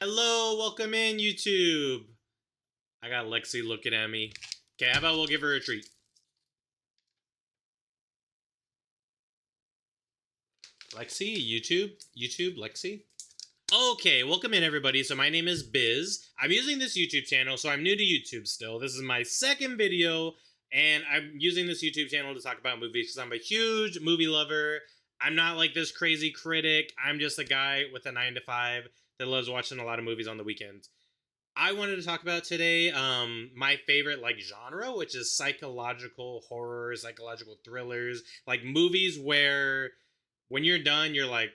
Hello, welcome in, YouTube. I got Lexi looking at me. Okay, how about we'll give her a treat? Lexi, YouTube, Lexi. Okay, welcome in, everybody. So my name is Biz. I'm using this YouTube channel, so I'm new to YouTube still. This is my second video, and I'm using this YouTube channel to talk about movies because I'm a huge movie lover. I'm not like this crazy critic. I'm just a guy with a 9 to 5 that loves watching a lot of movies on the weekends. I wanted to talk about today my favorite like genre, which is psychological horror, psychological thrillers, like movies where when you're done, you're like,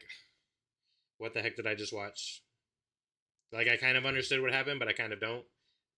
what the heck did I just watch? Like I kind of understood what happened, but I kind of don't.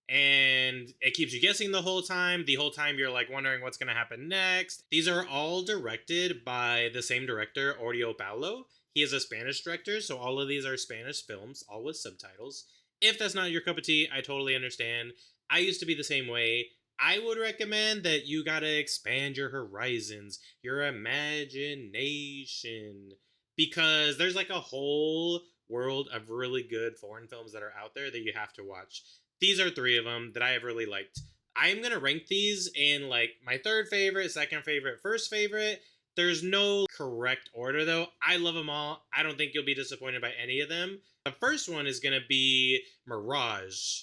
And it keeps you guessing the whole time. The whole time you're like wondering what's going to happen next. These are all directed by the same director, Oriol Paulo. He is a Spanish director, so all of these are Spanish films, all with subtitles. If that's not your cup of tea, I totally understand. I used to be the same way. I would recommend that you gotta expand your horizons, your imagination, because there's like a whole world of really good foreign films that are out there that you have to watch. These are three of them that I have really liked. I'm gonna rank these in like my third favorite, second favorite, first favorite. There's no correct order though. I love them all. I don't think you'll be disappointed by any of them. The first one is gonna be Mirage.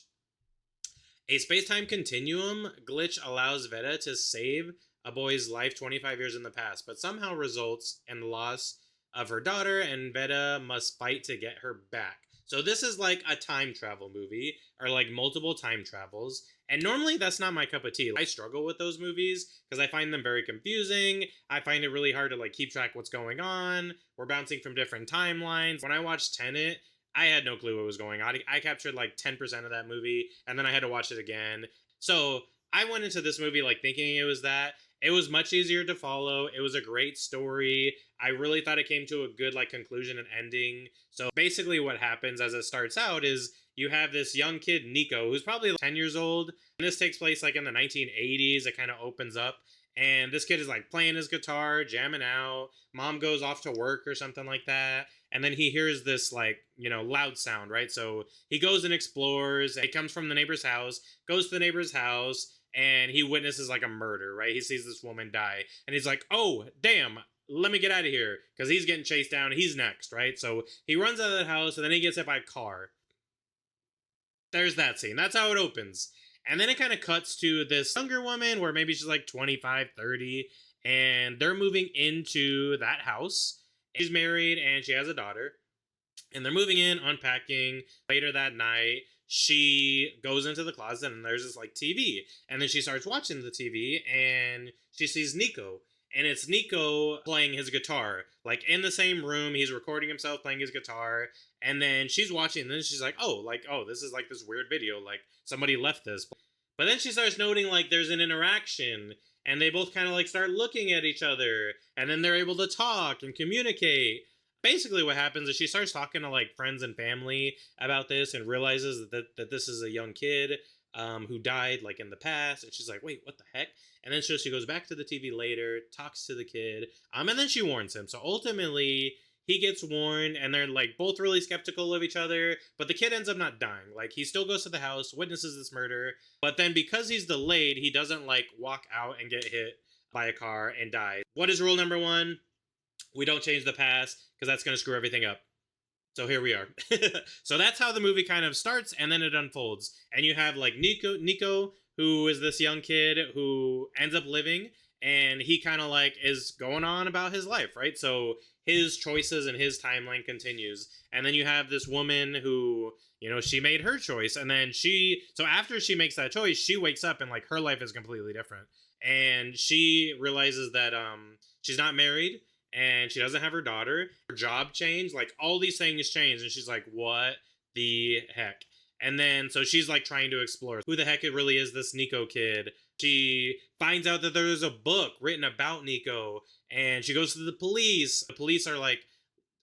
A space-time continuum glitch allows Veta to save a boy's life 25 years in the past, but somehow results in the loss of her daughter, and Veta must fight to get her back. So this is like a time travel movie, or like multiple time travels. And normally that's not my cup of tea. I struggle with those movies because I find them very confusing. I find it really hard to like keep track what's going on. We're bouncing from different timelines. When I watched Tenet, I had no clue what was going on. I captured like 10% of that movie, and then I had to watch it again. So I went into this movie like thinking it was that. It was much easier to follow. It was a great story. I really thought it came to a good like conclusion and ending. So basically what happens as it starts out is you have this young kid, Nico, who's probably like 10 years old. And this takes place like in the 1980s. It kind of opens up. And this kid is like playing his guitar, jamming out. Mom goes off to work or something like that. And then he hears this like, loud sound, right? So he goes and explores. It comes from the neighbor's house, goes to the neighbor's house, and he witnesses like a murder, right? He sees this woman die, and he's like, oh, damn, let me get out of here, because he's getting chased down. He's next, right? So he runs out of the house, and then he gets hit by a car. There's that scene. That's how it opens. And then it kind of cuts to this younger woman where maybe she's like 25, 30, and they're moving into that house. She's married and she has a daughter, and they're moving in, unpacking. Later that night, she goes into the closet and there's this like TV, and then she starts watching the TV and she sees Nico, and it's Nico playing his guitar like in the same room. He's recording himself playing his guitar, and then she's watching, and then she's like, oh, this is like this weird video, like somebody left this. But then she starts noting like there's an interaction, and they both kind of like start looking at each other, and then they're able to talk and communicate. Basically what happens is she starts talking to like friends and family about this, and realizes that this is a young kid who died like in the past, and she's like, wait, what the heck? And then she goes back to the TV later, talks to the kid, and then she warns him. So ultimately he gets warned, and they're like both really skeptical of each other, but the kid ends up not dying. Like he still goes to the house, witnesses this murder, but then because he's delayed, he doesn't like walk out and get hit by a car and die. What is rule number one? We don't change the past, because that's going to screw everything up. So here we are. So that's how the movie kind of starts, and then it unfolds. And you have like Nico, who is this young kid who ends up living, and he kind of like is going on about his life, right? So his choices and his timeline continues. And then you have this woman who, she made her choice, and then so after she makes that choice, she wakes up and like her life is completely different. And she realizes that she's not married, and she doesn't have her daughter. Her job changed, like all these things changed, and she's like, what the heck? And then so she's like trying to explore who the heck it really is, this Nico kid. She finds out that there's a book written about Nico, and she goes to the police. The police are like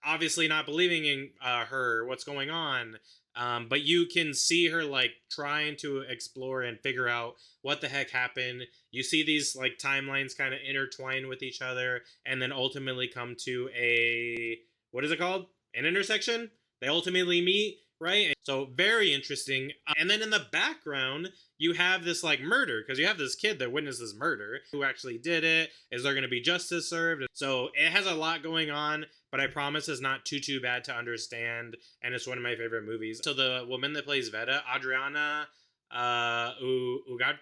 obviously not believing in her, what's going on. But you can see her like trying to explore and figure out what the heck happened. You see these like timelines kind of intertwine with each other, and then ultimately come to a, what is it called? An intersection. They ultimately meet, right? So very interesting. And then in the background, you have this like murder because you have this kid that witnessed this murder. Who actually did it? Is there going to be justice served? So it has a lot going on, but I promise it's not too bad to understand, and it's one of my favorite movies. So the woman that plays Veda, Adriana Ugarte,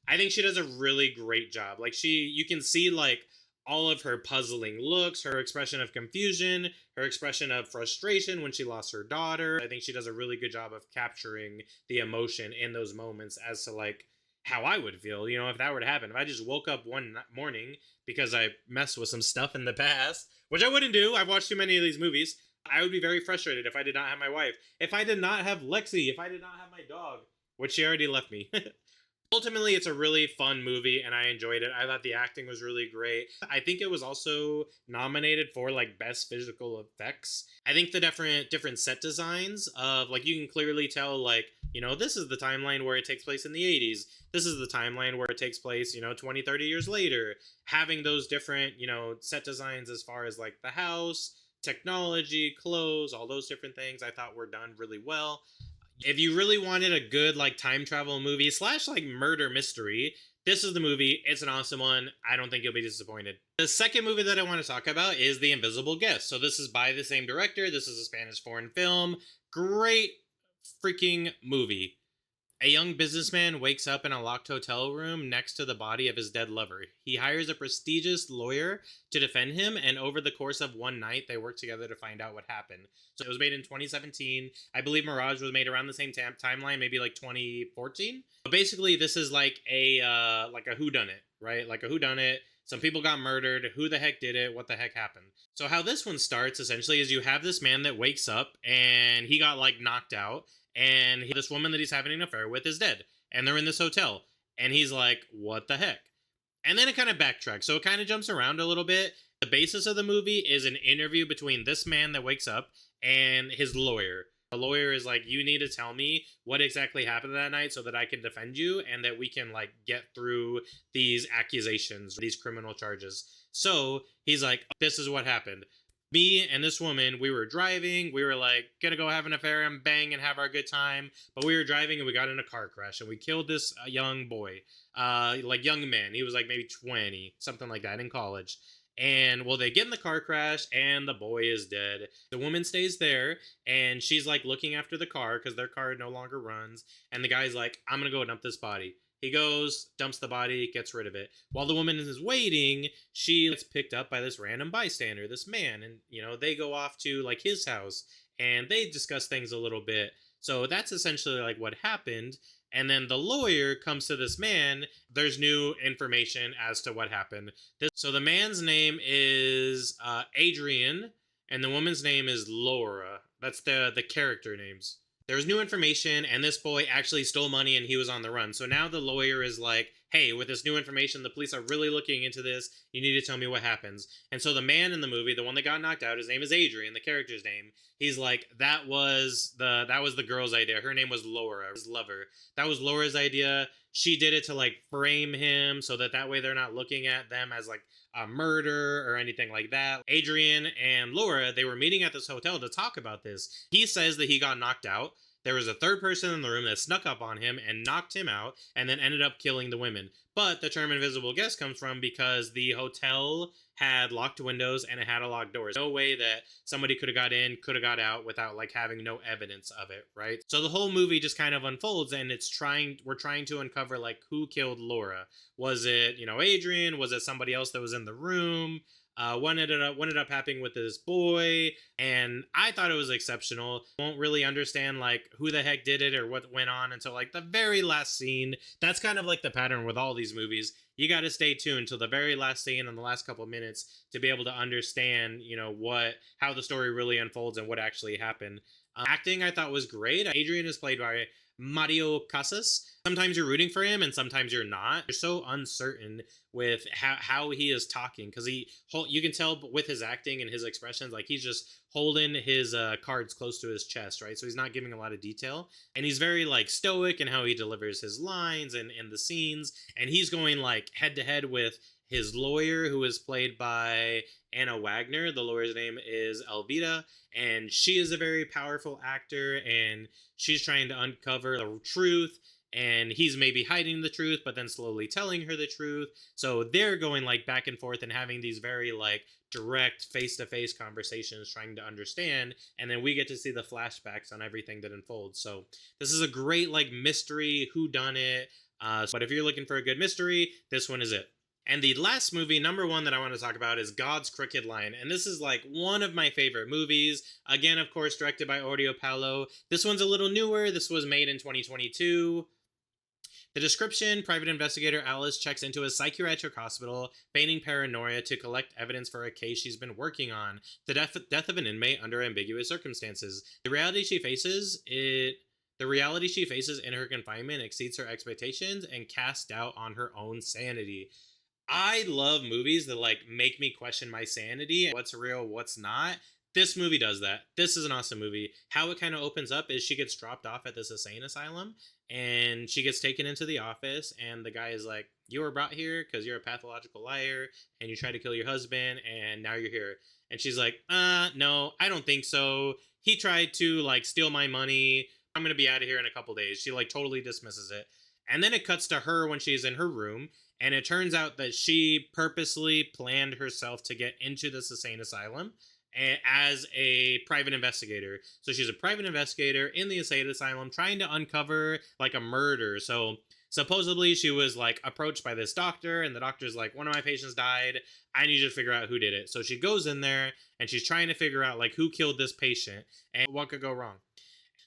I think she does a really great job. Like you can see like all of her puzzling looks, her expression of confusion, her expression of frustration when she lost her daughter. I think she does a really good job of capturing the emotion in those moments as to like how I would feel, if that were to happen. If I just woke up one morning because I messed with some stuff in the past, which I wouldn't do. I've watched too many of these movies. I would be very frustrated if I did not have my wife, if I did not have Lexi, if I did not have my dog, which she already left me. Ultimately, it's a really fun movie and I enjoyed it. I thought the acting was really great. I think it was also nominated for like best physical effects. I think the different set designs of like you can clearly tell like, this is the timeline where it takes place in the 80s. This is the timeline where it takes place, 20, 30 years later. Having those different, set designs as far as like the house, technology, clothes, all those different things I thought were done really well. If you really wanted a good like time travel movie slash like murder mystery, this is the movie. It's an awesome one. I don't think you'll be disappointed. The second movie that I want to talk about is The Invisible Guest. So this is by the same director. This is a Spanish foreign film. Great freaking movie. A young businessman wakes up in a locked hotel room next to the body of his dead lover. He hires a prestigious lawyer to defend him, and over the course of one night, they work together to find out what happened. So it was made in 2017. I believe Mirage was made around the same timeline, maybe like 2014. But basically, this is like a whodunit, right? Like a whodunit. Some people got murdered. Who the heck did it? What the heck happened? So how this one starts essentially is you have this man that wakes up and he got like knocked out, and this woman that he's having an affair with is dead, and they're in this hotel, and he's like, what the heck? And then it kind of backtracks, so it kind of jumps around a little bit. The basis of the movie is an interview between this man that wakes up and his lawyer. The lawyer is like, you need to tell me what exactly happened that night so that I can defend you and that we can like get through these accusations, these criminal charges. So he's like, this is what happened. Me and this woman, we were driving. We were like, gonna go have an affair and bang and have our good time. But we were driving and we got in a car crash and we killed this young boy, like young man. He was like maybe 20, something like that, in college. And well, they get in the car crash and the boy is dead. The woman stays there and she's like looking after the car because their car no longer runs. And the guy's like, I'm gonna go dump this body. He goes, dumps the body, gets rid of it. While the woman is waiting, she gets picked up by this random bystander, this man. And, they go off to like his house and they discuss things a little bit. So that's essentially like what happened. And then the lawyer comes to this man. There's new information as to what happened. So the man's name is Adrian and the woman's name is Laura. That's the character names. There was new information, and this boy actually stole money, and he was on the run. So now the lawyer is like, hey, with this new information, the police are really looking into this. You need to tell me what happens. And so the man in the movie, the one that got knocked out, his name is Adrian, the character's name. He's like, that was the girl's idea. Her name was Laura, his lover. That was Laura's idea. She did it to like frame him so that way they're not looking at them as like a murder or anything like that. Adrian and Laura, they were meeting at this hotel to talk about this. He says that he got knocked out. There was a third person in the room that snuck up on him and knocked him out and then ended up killing the women. But the term invisible guest comes from because the hotel had locked windows and it had a locked doors. No way that somebody could have got in, could have got out without like having no evidence of it, right? So the whole movie just kind of unfolds and we're trying to uncover like who killed Laura. Was it, Adrian? Was it somebody else that was in the room? What ended up happening with this boy, and I thought it was exceptional. Won't really understand like who the heck did it or what went on until like the very last scene. That's kind of like the pattern with all these movies. You got to stay tuned till the very last scene and the last couple of minutes to be able to understand, how the story really unfolds and what actually happened. Acting I thought was great. Adrian is played by Mario Casas. Sometimes you're rooting for him and sometimes you're not. You're so uncertain with how he is talking because you can tell with his acting and his expressions, like he's just holding his cards close to his chest, right? So he's not giving a lot of detail, and he's very like stoic in how he delivers his lines and the scenes, and he's going like head to head with his lawyer, who is played by Anna Wagner. The lawyer's name is Elvita, and she is a very powerful actor, and she's trying to uncover the truth. And he's maybe hiding the truth, but then slowly telling her the truth. So they're going like back and forth and having these very like direct face to face conversations trying to understand. And then we get to see the flashbacks on everything that unfolds. So this is a great like mystery who done it. But if you're looking for a good mystery, this one is it. And the last movie, number one, that I want to talk about is God's Crooked Line. And this is like one of my favorite movies. Again, of course, directed by Oriol Paulo. This one's a little newer. This was made in 2022. The description: private investigator Alice checks into a psychiatric hospital, feigning paranoia to collect evidence for a case she's been working on, the death of an inmate under ambiguous circumstances. The reality she faces in her confinement exceeds her expectations and casts doubt on her own sanity. I love movies that like make me question my sanity, what's real, what's not. This movie does that. This is an awesome movie. How it kind of opens up is she gets dropped off at this insane asylum, and she gets taken into the office, and the guy is like, "You were brought here because you're a pathological liar and you tried to kill your husband, and now you're here." And she's like, no, I don't think so. He tried to like steal my money. I'm going to be out of here in a couple days. She like totally dismisses it. And then it cuts to her when she's in her room, and it turns out that she purposely planned herself to get into this insane asylum as a private investigator. So she's a private investigator in the insane asylum trying to uncover like a murder. So supposedly she was like approached by this doctor, and the doctor's like, "One of my patients died. I need you to figure out who did it." So she goes in there and she's trying to figure out like who killed this patient and what could go wrong.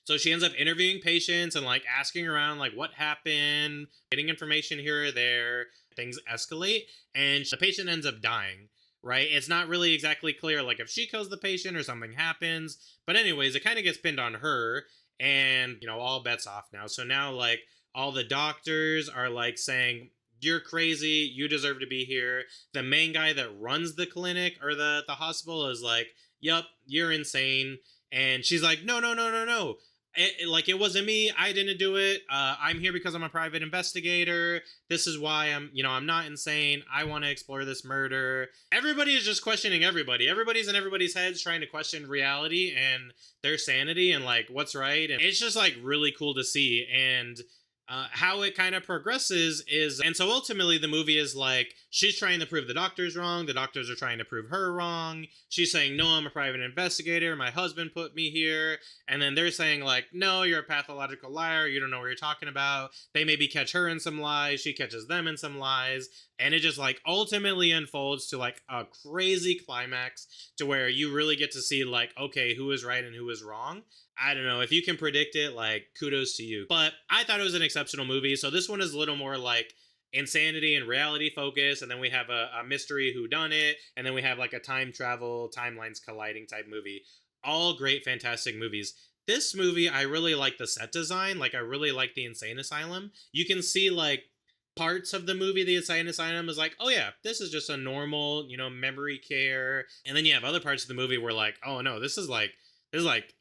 So she ends up interviewing patients and like asking around like what happened, getting information here or there. Things escalate, and the patient ends up dying. Right? It's not really exactly clear like if she kills the patient or something happens. But anyways, it kind of gets pinned on her, and all bets off now. So now like all the doctors are like saying, "You're crazy, you deserve to be here." The main guy that runs the clinic or the hospital is like, "Yup, you're insane." And she's like, "No, no, no, no, no. It wasn't me. I didn't do it. I'm here because I'm a private investigator. This is why I'm not insane. I want to explore this murder." Everybody is just questioning everybody. Everybody's in everybody's heads trying to question reality and their sanity and like what's right. And it's just like really cool to see. And how it kind of progresses is, and so ultimately the movie is like she's trying to prove the doctors wrong, the doctors are trying to prove her wrong. She's saying, "No, I'm a private investigator, my husband put me here." And then they're saying like, "No, you're a pathological liar, you don't know what you're talking about." They maybe catch her in some lies, she catches them in some lies, and it just like ultimately unfolds to like a crazy climax to where you really get to see like, okay, who is right and who is wrong. I don't know. If you can predict it, like, kudos to you. But I thought it was an exceptional movie. So this one is a little more like insanity and reality focus. And then we have a mystery who done it. And then we have like a time travel, timelines colliding type movie. All great, fantastic movies. This movie, I really like the set design. Like, I really like the insane asylum. You can see like parts of the movie, the insane asylum is like, oh yeah, this is just a normal, memory care. And then you have other parts of the movie where like, oh no, this is like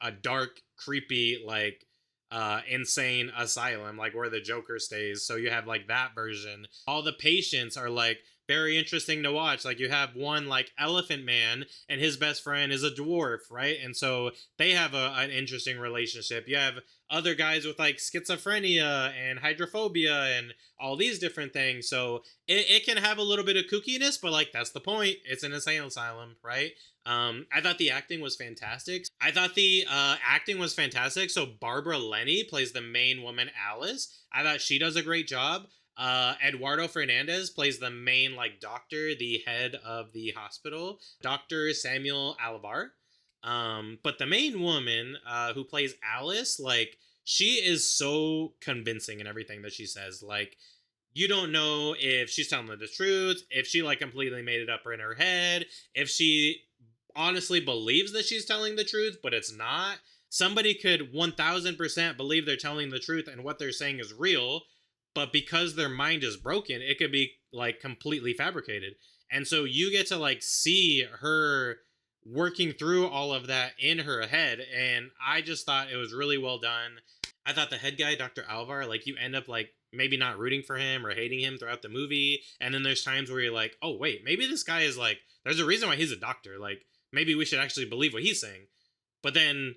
a dark, creepy, like insane asylum, like where the Joker stays. So you have like that version. All the patients are like very interesting to watch. Like you have one like Elephant Man, and his best friend is a dwarf, right? And so they have an interesting relationship. You have other guys with like schizophrenia and hydrophobia and all these different things. So it can have a little bit of kookiness, but like that's the point. It's an insane asylum, right? I thought the acting was fantastic. So Barbara Lenny plays the main woman, Alice. I thought she does a great job. Eduardo Fernandez plays the main like doctor, the head of the hospital, Dr. Samuel Alvar. But the main woman, who plays Alice, like she is so convincing in everything that she says. Like you don't know if she's telling the truth, if she like completely made it up in her head, if she honestly believes that she's telling the truth, but it's not. Somebody could 1000% believe they're telling the truth and what they're saying is real, but because their mind is broken, it could be like completely fabricated. And so you get to like see her working through all of that in her head. And I just thought it was really well done. I thought the head guy, Dr. Alvar, like you end up like maybe not rooting for him or hating him throughout the movie. And then there's times where you're like, oh wait, maybe this guy is like, there's a reason why he's a doctor. Like maybe we should actually believe what he's saying. But then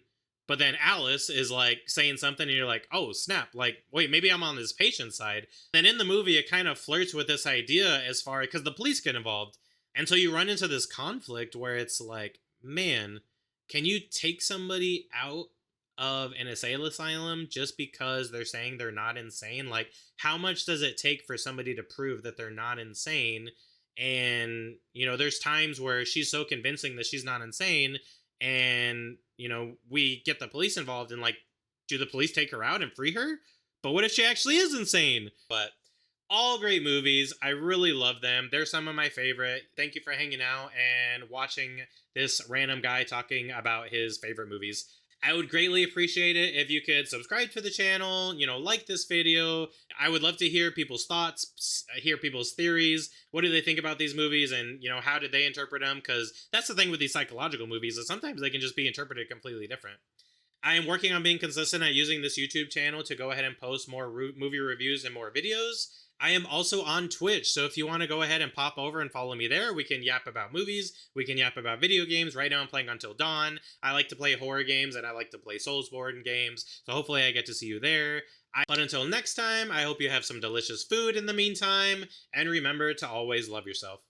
Alice is like saying something and you're like, oh snap, like wait, maybe I'm on this patient's side. Then in the movie it kind of flirts with this idea as far because the police get involved. And so you run into this conflict where it's like, man, can you take somebody out of an asylum just because they're saying they're not insane? Like, how much does it take for somebody to prove that they're not insane? And, there's times where she's so convincing that she's not insane. And, we get the police involved and, like, do the police take her out and free her? But what if she actually is insane? But all great movies. I really love them. They're some of my favorite. Thank you for hanging out and watching this random guy talking about his favorite movies. I would greatly appreciate it if you could subscribe to the channel, like this video. I would love to hear people's thoughts, hear people's theories. What do they think about these movies and, how did they interpret them? Because that's the thing with these psychological movies is sometimes they can just be interpreted completely different. I am working on being consistent at using this YouTube channel to go ahead and post more movie reviews and more videos. I am also on Twitch, so if you want to go ahead and pop over and follow me there, we can yap about movies, we can yap about video games. Right now I'm playing Until Dawn. I like to play horror games, and I like to play Soulsborne games, so hopefully I get to see you there. But until next time, I hope you have some delicious food in the meantime, and remember to always love yourself.